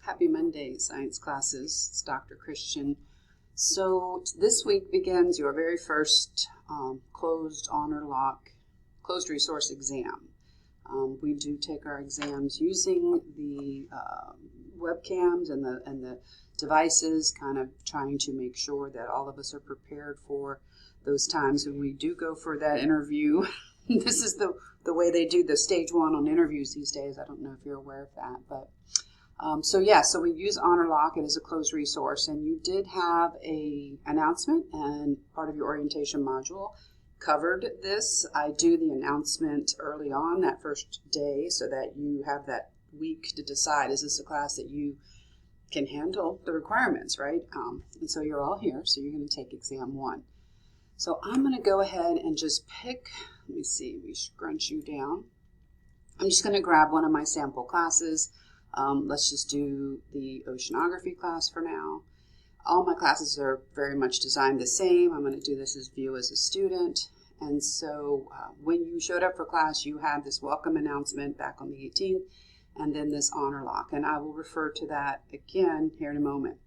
Happy Monday, science classes. It's Dr. Christian. So this week begins your very first closed resource exam. We do take our exams using the webcams and the devices, kind of trying to make sure that all of us are prepared for those times when we do go for that interview. This is the way they do the stage 1 on interviews these days. I don't know if you're aware of that, but so we use Honorlock. It is a closed resource, and you did have a announcement, and part of your orientation module covered this. I do the announcement early on that first day so that you have that week to decide, is this a class that you can handle the requirements, right? And so you're all here, so you're going to take exam 1. So I'm going to go ahead and just pick, let me see, we scrunch you down. I'm just going to grab one of my sample classes. Let's just do the oceanography class for now. All my classes are very much designed the same. I'm going to do this as view as a student. And so when you showed up for class, you had this welcome announcement back on the 18th, and then this Honorlock. And I will refer to that again here in a moment.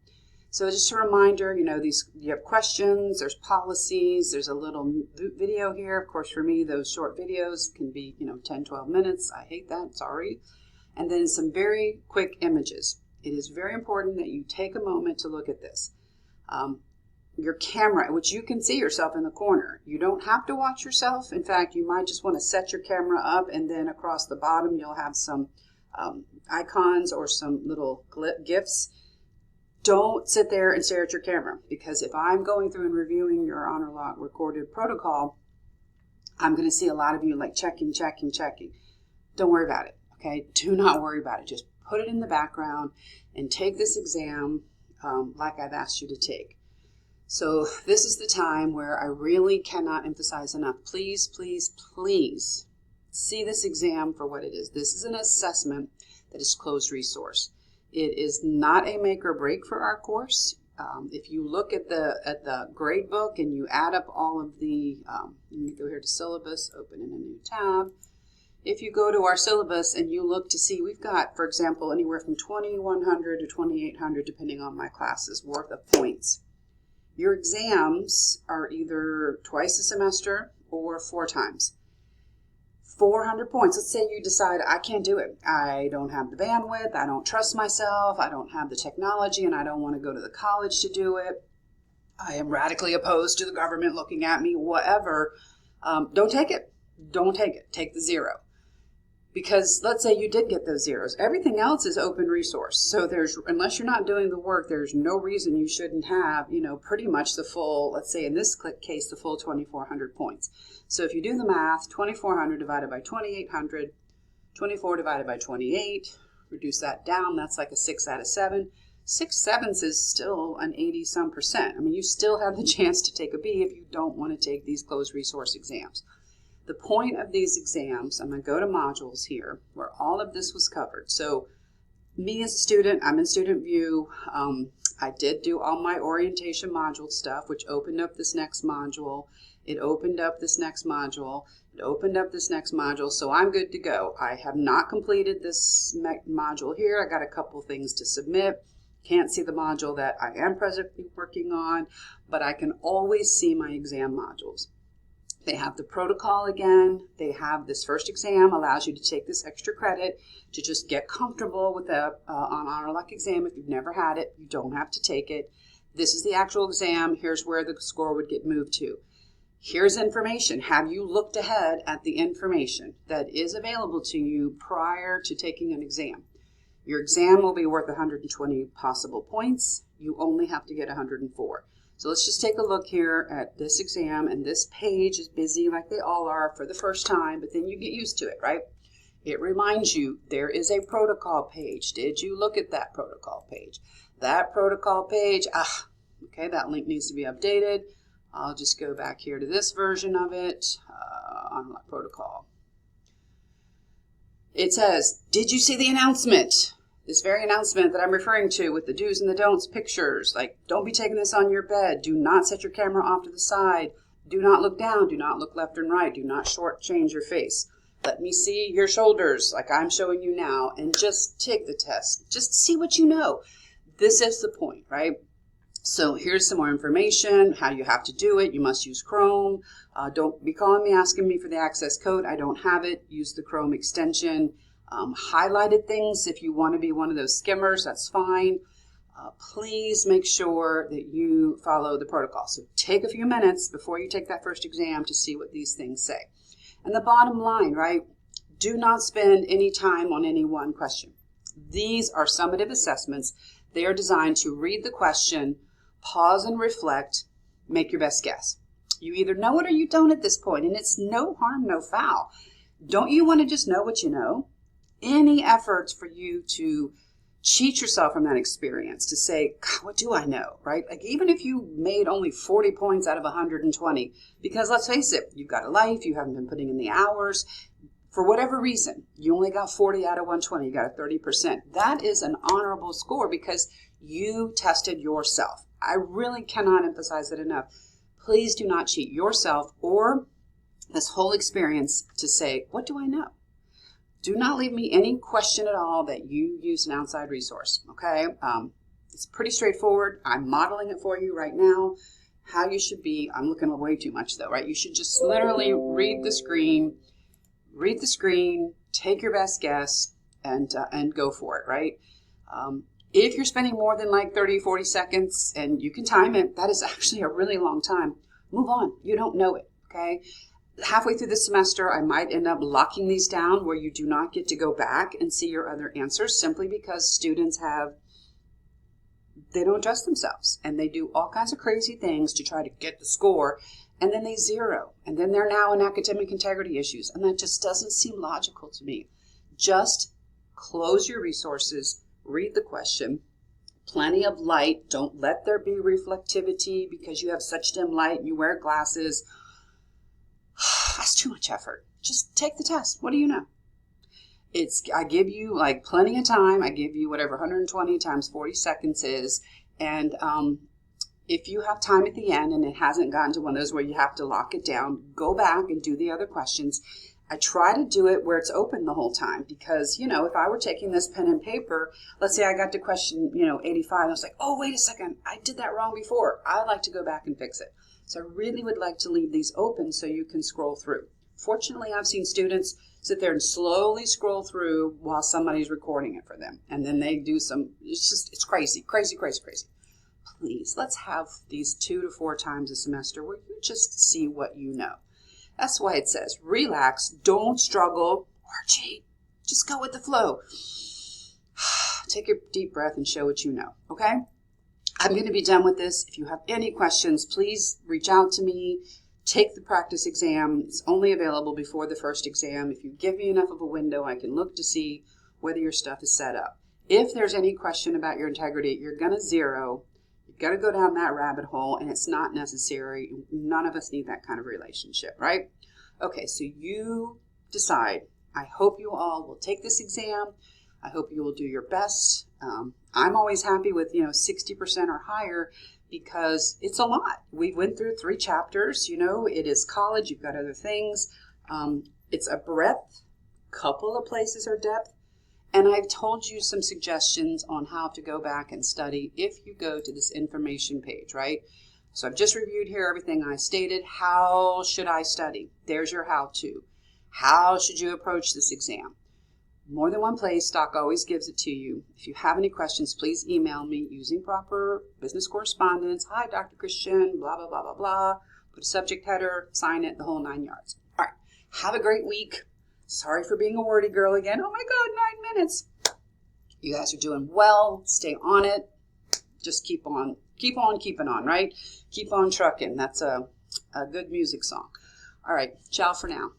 So just a reminder, you have questions, there's policies, there's a little video here. Of course, for me, those short videos can be, 10, 12 minutes. I hate that, sorry. And then some very quick images. It is very important that you take a moment to look at this. Your camera, which you can see yourself in the corner. You don't have to watch yourself. In fact, you might just want to set your camera up, and then across the bottom you'll have some icons or some little GIFs. Don't sit there and stare at your camera, because if I'm going through and reviewing your Honorlock recorded protocol, I'm going to see a lot of you like checking. Don't worry about it. Okay, do not worry about it. Just put it in the background and take this exam like I've asked you to take. So this is the time where I really cannot emphasize enough. Please, please, please see this exam for what it is. This is an assessment that is closed resource. It is not a make or break for our course. If you look at the grade book and you add up all of the, let me go here to syllabus, open in a new tab. If you go to our syllabus and you look to see, we've got, for example, anywhere from 2,100 to 2,800, depending on my classes, worth of points. Your exams are either twice a semester or 4 times. 400 points. Let's say you decide, I can't do it. I don't have the bandwidth. I don't trust myself. I don't have the technology, and I don't want to go to the college to do it. I am radically opposed to the government looking at me, whatever. Don't take it. Don't take it. Take the 0. Because let's say you did get those 0s. Everything else is open resource. So unless you're not doing the work, there's no reason you shouldn't have, pretty much the full, let's say in this case, the full 2,400 points. So if you do the math, 2,400 divided by 2,800, 24 divided by 28, reduce that down, that's like a 6 out of 7. 6/7 is still an 80-some%. I mean, you still have the chance to take a B if you don't want to take these closed resource exams. The point of these exams, I'm going to go to modules here, where all of this was covered. So me as a student, I'm in student view. I did do all my orientation module stuff, which opened up this next module. It opened up this next module. It opened up this next module. So I'm good to go. I have not completed this module here. I got a couple things to submit. Can't see the module that I am presently working on, but I can always see my exam modules. They have the protocol again. They have this first exam, allows you to take this extra credit to just get comfortable with the Honorlock exam. If you've never had it, you don't have to take it. This is the actual exam. Here's where the score would get moved to. Here's information. Have you looked ahead at the information that is available to you prior to taking an exam? Your exam will be worth 120 possible points. You only have to get 104. So let's just take a look here at this exam, and this page is busy like they all are for the first time, but then you get used to it, right? It reminds you there is a protocol page. Did you look at that protocol page? That protocol page, okay, that link needs to be updated. I'll just go back here to this version of it, on protocol. It says, did you see the announcement? This very announcement that I'm referring to with the do's and the don'ts pictures, like don't be taking this on your bed, do not set your camera off to the side, do not look down, do not look left and right, do not shortchange your face. Let me see your shoulders like I'm showing you now, and just take the test. Just see what you know. This is the point, right? So here's some more information, how you have to do it. You must use Chrome. Don't be calling me asking me for the access code. I don't have it. Use the Chrome extension. Highlighted things, if you want to be one of those skimmers, that's fine. Please make sure that you follow the protocol. So take a few minutes before you take that first exam to see what these things say. And the bottom line, right? Do not spend any time on any one question. These are summative assessments. They are designed to read the question, pause and reflect, make your best guess. You either know it or you don't at this point, and it's no harm, no foul. Don't you want to just know what you know? Any efforts for you to cheat yourself from that experience, to say, God, what do I know, right? Like even if you made only 40 points out of 120, because let's face it, you've got a life, you haven't been putting in the hours, for whatever reason, you only got 40 out of 120, you got a 30%. That is an honorable score because you tested yourself. I really cannot emphasize that enough. Please do not cheat yourself or this whole experience to say, what do I know? Do not leave me any question at all that you use an outside resource, okay? It's pretty straightforward. I'm modeling it for you right now, how you should be. I'm looking way too much though, right? You should just literally read the screen, take your best guess, and go for it, right? If you're spending more than like 30, 40 seconds, and you can time it, that is actually a really long time. Move on. You don't know it, okay? Halfway through the semester, I might end up locking these down where you do not get to go back and see your other answers simply because students they don't trust themselves and they do all kinds of crazy things to try to get the score, and then they zero, and then they're now in academic integrity issues, and that just doesn't seem logical to me. Just close your resources, read the question, plenty of light. Don't let there be reflectivity because you have such dim light and you wear glasses. That's too much effort. Just take the test. What do you know? I give you like plenty of time. I give you whatever 120 times 40 seconds is. And if you have time at the end and it hasn't gotten to one of those where you have to lock it down, go back and do the other questions. I try to do it where it's open the whole time because, if I were taking this pen and paper, let's say I got to question, 85, I was like, oh, wait a second, I did that wrong before. I'd like to go back and fix it. So I really would like to leave these open so you can scroll through. Fortunately, I've seen students sit there and slowly scroll through while somebody's recording it for them. And then they do it's crazy. Please, let's have these 2 to 4 times a semester where you just see what you know. That's why it says, relax, don't struggle or cheat. Just go with the flow. Take a deep breath and show what you know, okay? I'm going to be done with this. If you have any questions, please reach out to me. Take the practice exam. It's only available before the first exam. If you give me enough of a window, I can look to see whether your stuff is set up. If there's any question about your integrity, you're going to zero. You've got to go down that rabbit hole, and it's not necessary. None of us need that kind of relationship, right? Okay, so you decide. I hope you all will take this exam. I hope you will do your best. I'm always happy with, 60% or higher because it's a lot. We went through 3 chapters, it is college. You've got other things. It's a breadth. Couple of places are depth. And I've told you some suggestions on how to go back and study if you go to this information page, right? So I've just reviewed here everything I stated. How should I study? There's your how-to. How should you approach this exam? More than one place, Stock always gives it to you. If you have any questions, please email me using proper business correspondence. Hi, Dr. Christian, blah, blah, blah, blah, blah. Put a subject header, sign it, the whole 9 yards. All right, have a great week. Sorry for being a wordy girl again. Oh my God, 9 minutes. You guys are doing well. Stay on it. Just keep on keeping on, right? Keep on trucking. That's a good music song. All right, ciao for now.